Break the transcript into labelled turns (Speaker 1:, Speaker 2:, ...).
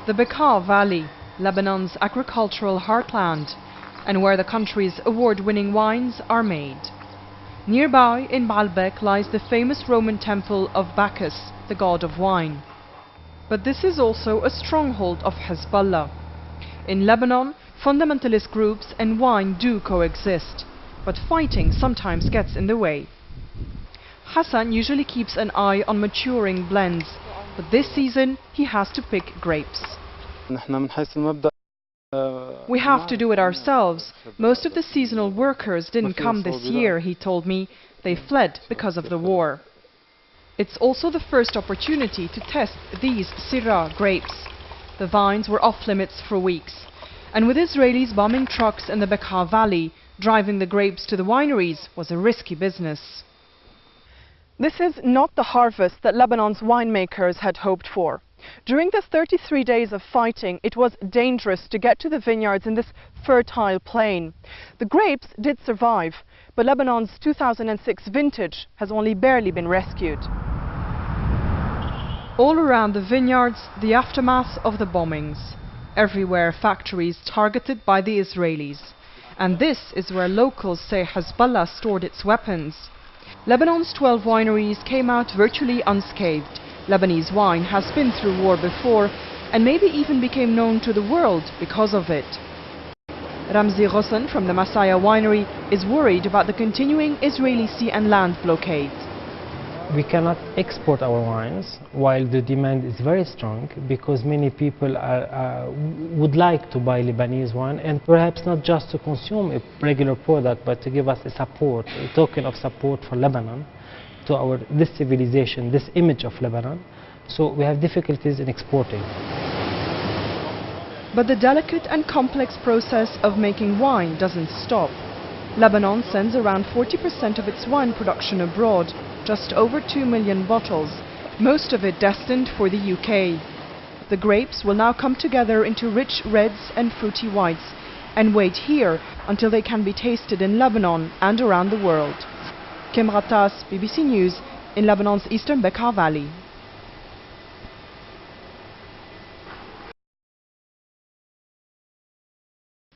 Speaker 1: The Bekaa Valley, Lebanon's agricultural heartland, and where the country's award-winning wines are made. Nearby, in Baalbek, lies the famous Roman temple of Bacchus, the god of wine. But this is also a stronghold of Hezbollah. In Lebanon, fundamentalist groups and wine do coexist, but fighting sometimes gets in the way. Hassan usually keeps an eye on maturing blends, but this season he has to pick grapes. We have to do it ourselves. Most of the seasonal workers didn't come this year, he told me. They fled because of the war. It's also the first opportunity to test these Syrah grapes. The vines were off limits for weeks. And with Israelis bombing trucks in the Bekaa Valley, driving the grapes to the wineries was a risky business. This is not the harvest that Lebanon's winemakers had hoped for. During the 33 days of fighting, it was dangerous to get to the vineyards in this fertile plain. The grapes did survive, but Lebanon's 2006 vintage has only barely been rescued. All around the vineyards, the aftermath of the bombings. Everywhere, factories targeted by the Israelis. And this is where locals say Hezbollah stored its weapons. Lebanon's 12 wineries came out virtually unscathed. Lebanese wine has been through war before and maybe even became known to the world because of it. Ramzi Ghosn from the Massaya winery is worried about the continuing Israeli sea and land blockade.
Speaker 2: We cannot export our wines while the demand is very strong, because many people would like to buy Lebanese wine, and perhaps not just to consume a regular product, but to give us a support, a token of support for Lebanon, to this civilization, this image of Lebanon. So we have difficulties in exporting.
Speaker 1: But the delicate and complex process of making wine doesn't stop. Lebanon sends around 40% of its wine production abroad, just over 2 million bottles, most of it destined for the UK. The grapes will now come together into rich reds and fruity whites and wait here until they can be tasted in Lebanon and around the world. Kim Rattas, BBC News, in Lebanon's eastern Bekaa Valley.